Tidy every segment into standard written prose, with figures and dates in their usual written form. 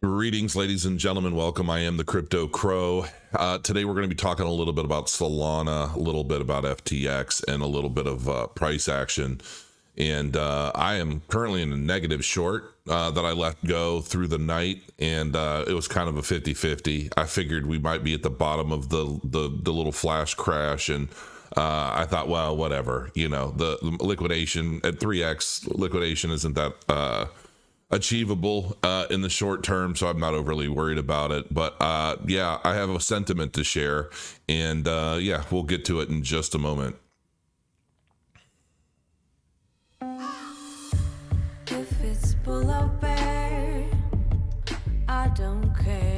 Greetings, ladies and gentlemen. Welcome. I am the Crypto Crow. Today we're going to be talking a little bit about Solana, a little bit about FTX, and a little bit of price action. And I am currently in a negative short that I let go through the night, and it was kind of a 50-50. I figured we might be at the bottom of the little flash crash, and I thought, well, whatever. You know, the liquidation at 3x liquidation isn't that achievable in the short term, so I'm not overly worried about it. But yeah, I have a sentiment to share, and yeah, we'll get to it in just a moment. If it's bull or bear, I don't care.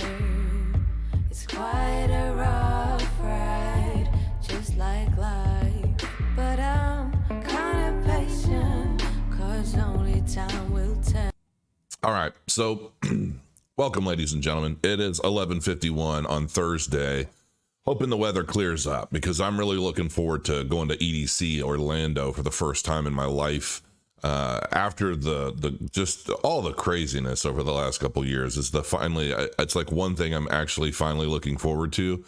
It's quite a rough ride, just like life. But I'm kind of patient, 'cause only time will tell. All right, so welcome, ladies and gentlemen. It is 11:51 on Thursday. Hoping the weather clears up, because I'm really looking forward to going to EDC Orlando for the first time in my life. After the just all the craziness over the last couple of years, it's like one thing I'm actually finally looking forward to.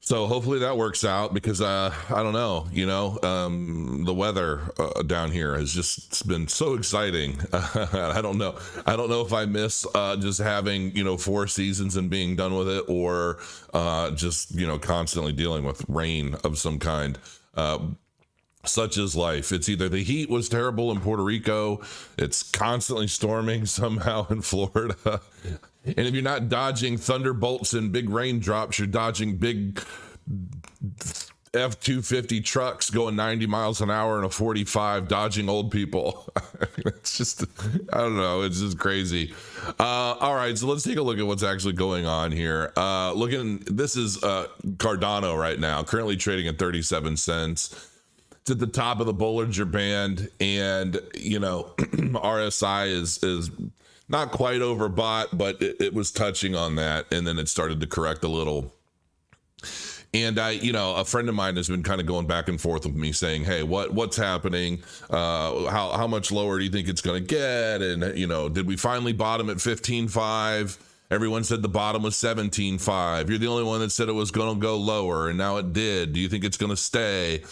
So hopefully that works out, because I don't know, the weather down here has just been so exciting. I don't know if I miss just having 4 seasons and being done with it, or just constantly dealing with rain of some kind. Such is life. It's either the heat was terrible in Puerto Rico, it's constantly storming somehow in Florida. And if you're not dodging thunderbolts and big raindrops, you're dodging big F-250 trucks going 90 miles an hour in a 45, dodging old people. It's just, I don't know. It's just crazy. All right, so let's take a look at what's actually going on here. This is Cardano right now, currently trading at 37 cents. It's at the top of the Bollinger Band, and RSI is not quite overbought, but it was touching on that, and then it started to correct a little. And a friend of mine has been kind of going back and forth with me, saying, "Hey, what's happening? How much lower do you think it's going to get? And did we finally bottom at 15.5? Everyone said the bottom was 17.5. You're the only one that said it was going to go lower, and now it did. Do you think it's going to stay?"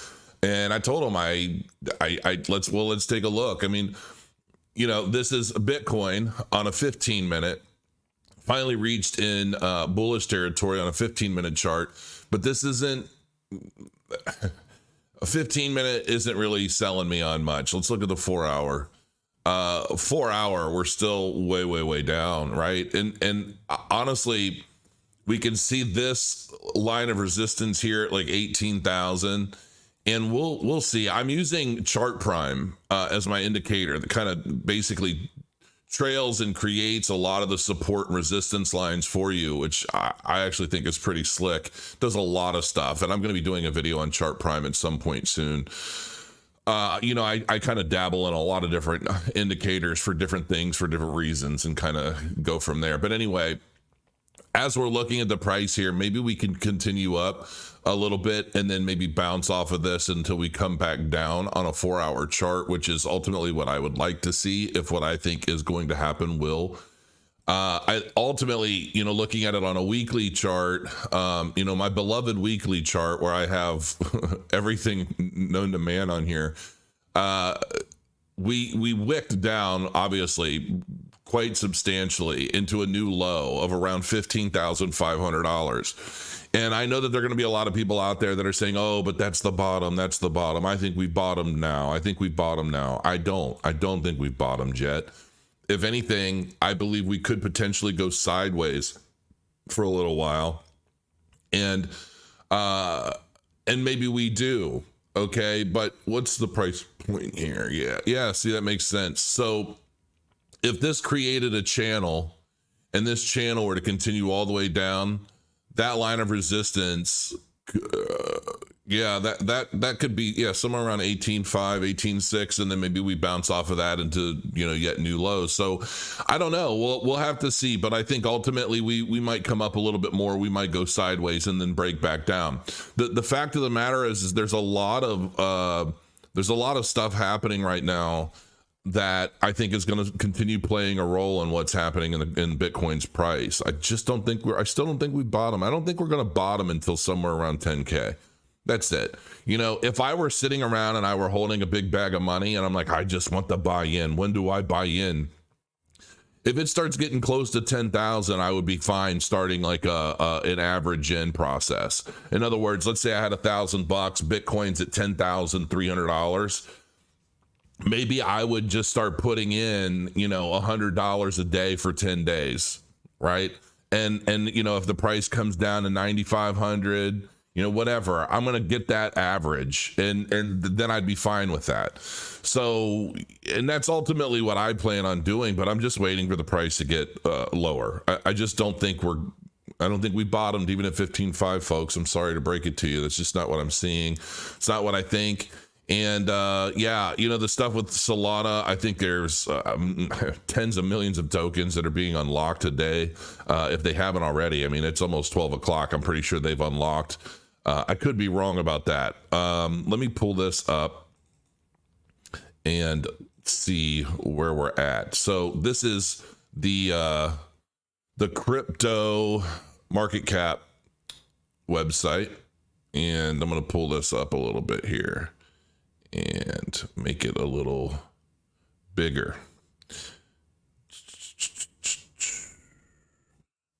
And I told him, let's take a look. I mean, this is Bitcoin on a 15-minute, finally reached in bullish territory on a 15-minute chart, but this isn't, a 15-minute isn't really selling me on much. Let's look at the 4-hour. 4-hour, we're still way down, right? And honestly, we can see this line of resistance here at like 18,000. And we'll see. I'm using Chart Prime as my indicator that kind of basically trails and creates a lot of the support and resistance lines for you, which I actually think is pretty slick. Does a lot of stuff, and I'm going to be doing a video on Chart Prime at some point soon. I kind of dabble in a lot of different indicators for different things for different reasons, and kind of go from there. But anyway, as we're looking at the price here, maybe we can continue up a little bit and then maybe bounce off of this until we come back down on a 4-hour chart, which is ultimately what I would like to see, if what I think is going to happen will. I ultimately, looking at it on a weekly chart, my beloved weekly chart where I have everything known to man on here, we wicked down, obviously, quite substantially into a new low of around $15,500. And I know that there are going to be a lot of people out there that are saying, "Oh, but that's the bottom. That's the bottom. I think we've bottomed now. I think we've bottomed now." I don't think we've bottomed yet. If anything, I believe we could potentially go sideways for a little while. And maybe we do. Okay. But what's the price point here? Yeah. See, that makes sense. So if this created a channel, and this channel were to continue all the way down, that line of resistance, that could be somewhere around 18.5, 18.6, and then maybe we bounce off of that into yet new lows. So I don't know. We'll have to see, but I think ultimately we might come up a little bit more. We might go sideways and then break back down. The fact of the matter is there's a lot of stuff happening right now that I think is going to continue playing a role in what's happening in Bitcoin's price. I still don't think we bottom. I don't think we're going to bottom until somewhere around 10K. That's it. You know, if I were sitting around and I were holding a big bag of money and I'm like, I just want to buy in. When do I buy in? If it starts getting close to 10,000, I would be fine starting like an average in process. In other words, let's say I had $1,000, Bitcoin's at $10,300. Maybe I would just start putting in, you know, $100 a day for 10 days, right? And you know, if the price comes down to 9,500, you know, whatever, I'm going to get that average and then I'd be fine with that. So, and that's ultimately what I plan on doing, but I'm just waiting for the price to get lower. I just don't think we bottomed even at 15.5, folks. I'm sorry to break it to you. That's just not what I'm seeing. It's not what I think. And yeah, you know, the stuff with Solana, I think there's tens of millions of tokens that are being unlocked today. If they haven't already, I mean, it's almost 12 o'clock. I'm pretty sure they've unlocked. I could be wrong about that. Let me pull this up and see where we're at. So this is the crypto market cap website. And I'm going to pull this up a little bit here and make it a little bigger.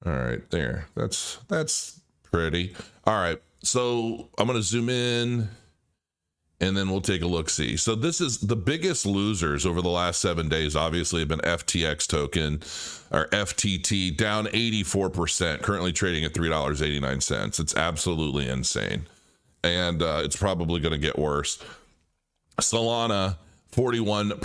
All right, there. That's pretty. All right, so I'm going to zoom in and then we'll take a look see. So this is the biggest losers over the last 7 days, obviously have been FTX token or FTT down 84%, currently trading at $3.89. It's absolutely insane. And it's probably going to get worse. Solana, 41%,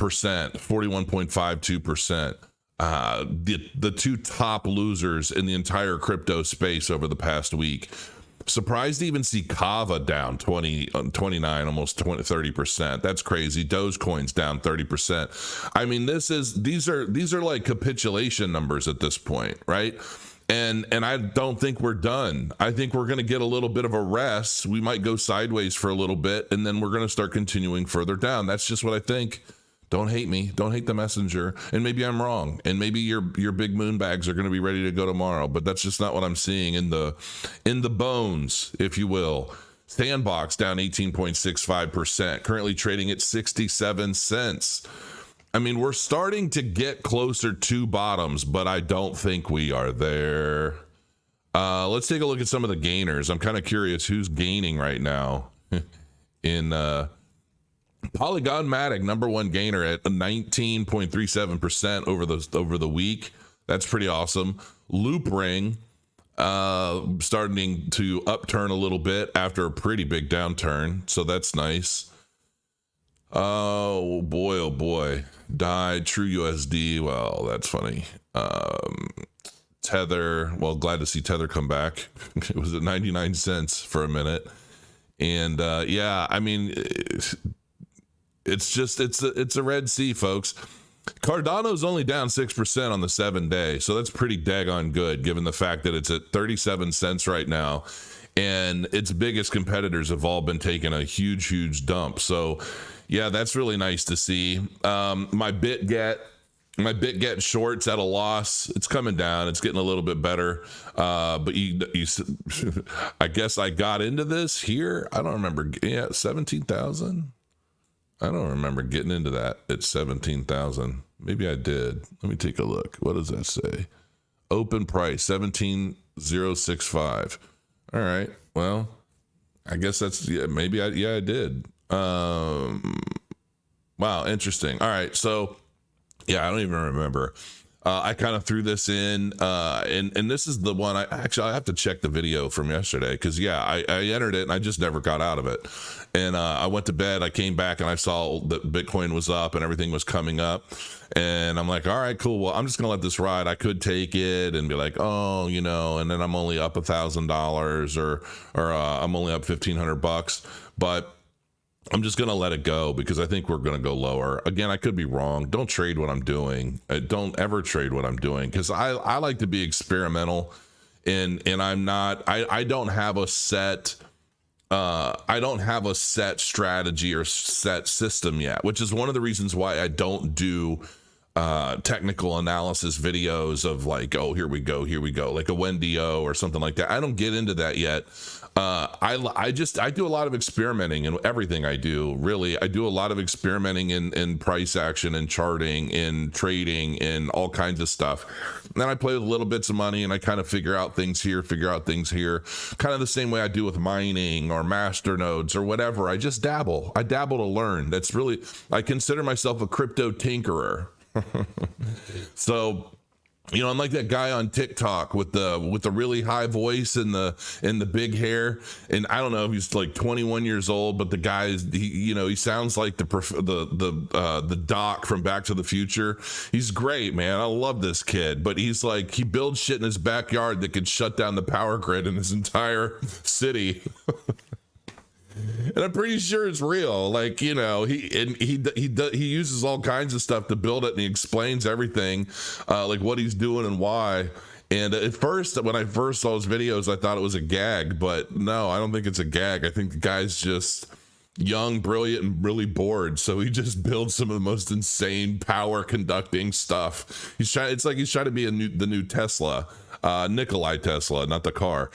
41.52%. The two top losers in the entire crypto space over the past week. Surprised to even see Kava down 29, almost 30%. That's crazy. Dogecoin's down 30%. I mean, these are like capitulation numbers at this point, right? And I don't think we're done. I think we're going to get a little bit of a rest. We might go sideways for a little bit, and then we're going to start continuing further down. That's just what I think. Don't hate me. Don't hate the messenger. And maybe I'm wrong. And maybe your big moon bags are going to be ready to go tomorrow. But that's just not what I'm seeing in the bones, if you will. Sandbox down 18.65%, currently trading at 67 cents. I mean, we're starting to get closer to bottoms, but I don't think we are there. Let's take a look at some of the gainers. I'm kind of curious who's gaining right now. In Polygon Matic, number one gainer at 19.37% over the week. That's pretty awesome. Loop Ring starting to upturn a little bit after a pretty big downturn, so that's nice. Oh boy. Died. True USD. Well, that's funny. Tether. Well, glad to see Tether come back. It was at 99 cents for a minute. And yeah, I mean, it's a Red Sea, folks. Cardano's only down 6% on the 7 day. So that's pretty daggone good given the fact that it's at 37 cents right now. And its biggest competitors have all been taking a huge dump. So yeah, that's really nice to see. My BitGet shorts at a loss. It's coming down. It's getting a little bit better. But you I guess I got into this here. I don't remember. Yeah, 17,000. I don't remember getting into that at 17,000. Maybe I did. Let me take a look. What does that say? Open price 17,065. All right. Well, I guess that's maybe I did. Wow, interesting. All right, so yeah, I don't even remember. I kind of threw this in, and this is the one I have to check the video from yesterday because yeah, I entered it and I just never got out of it. And I went to bed, I came back and I saw that Bitcoin was up and everything was coming up, and I'm like, all right, cool. Well, I'm just gonna let this ride. I could take it and be like, oh, you know, and then I'm only up $1,000 or I'm only up $1,500, but I'm just going to let it go because I think we're going to go lower. Again, I could be wrong. Don't trade what I'm doing. Don't ever trade what I'm doing because I like to be experimental and I'm not, I don't have a set I don't have a set strategy or set system yet, which is one of the reasons why I don't do technical analysis videos of like, oh, here we go, like a Wendy O or something like that. I don't get into that yet. I do a lot of experimenting in everything I do. Really, I do a lot of experimenting in price action and charting and trading and all kinds of stuff. And then I play with little bits of money and I kind of figure out things here, kind of the same way I do with mining or master nodes or whatever. I just dabble. I dabble to learn. I consider myself a crypto tinkerer. So, you know, I'm like that guy on TikTok with the really high voice and the big hair, and I don't know if he's like 21 years old, but the guy is, he sounds like the Doc from Back to the Future. He's great, man. I love this kid, but he's like, he builds shit in his backyard that could shut down the power grid in his entire city. And I'm pretty sure it's real. Like, he uses all kinds of stuff to build it, and he explains everything, like what he's doing and why. And at first, when I first saw his videos, I thought it was a gag, but no, I don't think it's a gag. I think the guy's just young, brilliant, and really bored. So he just builds some of the most insane power conducting stuff. He's trying to be the new Tesla, Nikolai Tesla, not the car.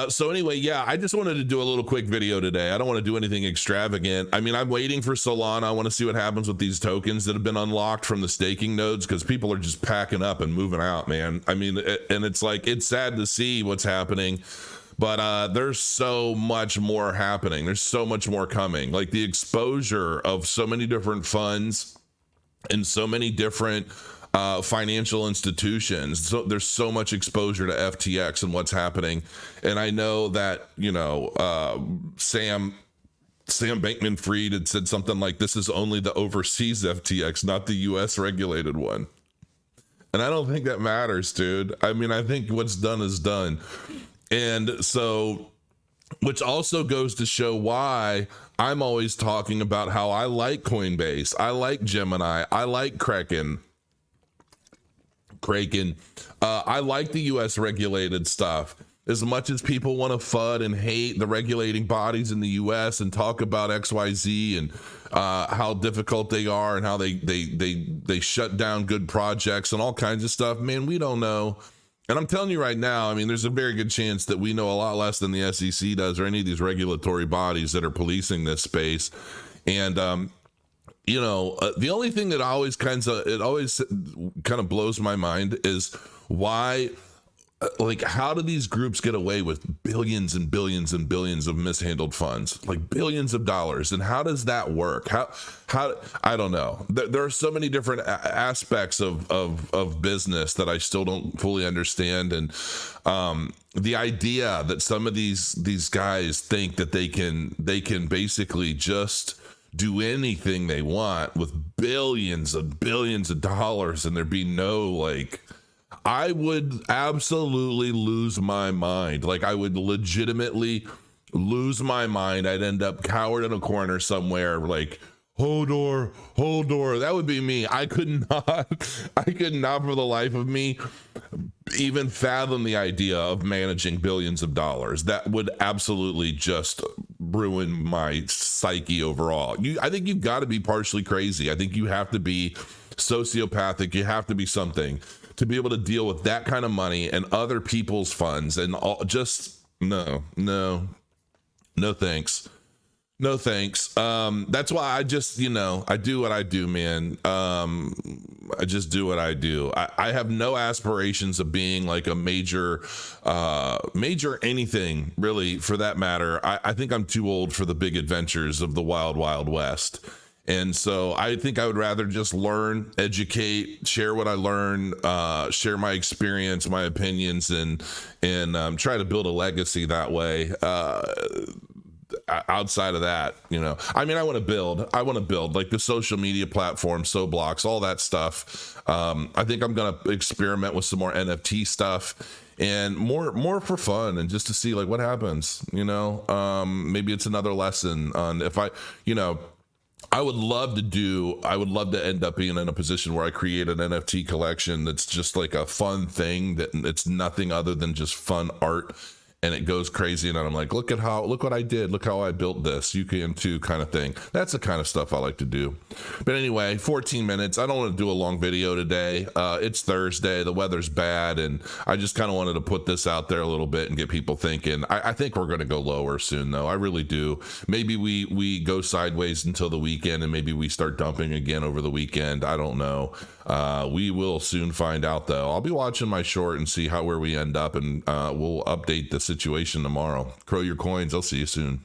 So anyway, yeah, I just wanted to do a little quick video today. I don't want to do anything extravagant. I mean, I'm waiting for Solana. I want to see what happens with these tokens that have been unlocked from the staking nodes, because people are just packing up and moving out, man. I mean, and it's like, it's sad to see what's happening, but there's so much more happening. There's so much more coming. Like the exposure of so many different funds and so many different financial institutions. So there's so much exposure to FTX and what's happening. And I know that, Sam Bankman-Fried had said something like, this is only the overseas FTX, not the US regulated one. And I don't think that matters, dude. I mean, I think what's done is done. And so, which also goes to show why I'm always talking about how I like Coinbase, I like Gemini, I like Kraken. I like the US regulated stuff. As much as people want to FUD and hate the regulating bodies in the US and talk about XYZ and how difficult they are and how they shut down good projects and all kinds of stuff, man, we don't know. And I'm telling you right now, I mean, there's a very good chance that we know a lot less than the SEC does or any of these regulatory bodies that are policing this space. And the only thing that always kind of blows my mind is why, like, how do these groups get away with billions and billions and billions of mishandled funds, like billions of dollars? And how does that work? How I don't know. There are so many different aspects of business that I still don't fully understand. And the idea that some of these guys think that they can basically just do anything they want with billions and billions of dollars and there be no, like, I would absolutely lose my mind. Like, I would legitimately lose my mind. I'd end up cowered in a corner somewhere, like, Hodor. That would be me. I could not for the life of me even fathom the idea of managing billions of dollars. That would absolutely just ruin my psyche overall. I think you've got to be partially crazy. I think you have to be sociopathic. You have to be something to be able to deal with that kind of money and other people's funds and all. Just no thanks. No thanks. That's why I just, I do what I do, man. I just do what I do. I have no aspirations of being like a major anything, really, for that matter. I think I'm too old for the big adventures of the wild, wild west. And so I think I would rather just learn, educate, share what I learn, share my experience, my opinions, and try to build a legacy that way. Outside of that, I mean, I want to build like the social media platform, Soblox, all that stuff. I think I'm going to experiment with some more NFT stuff and more for fun and just to see like what happens, maybe it's another lesson on if I would love to end up being in a position where I create an NFT collection that's just like a fun thing, that it's nothing other than just fun art and it goes crazy, and I'm like, look what I did, look how I built this, you can too, kind of thing. That's the kind of stuff I like to do. But anyway, 14 minutes. I don't want to do a long video today. It's Thursday, the weather's bad, and I just kind of wanted to put this out there a little bit and get people thinking. I think we're going to go lower soon, though. I really do. Maybe we go sideways until the weekend, and maybe we start dumping again over the weekend. I don't know. We will soon find out, though. I'll be watching my short and see where we end up, and we'll update the situation tomorrow. Crow your coins. I'll see you soon.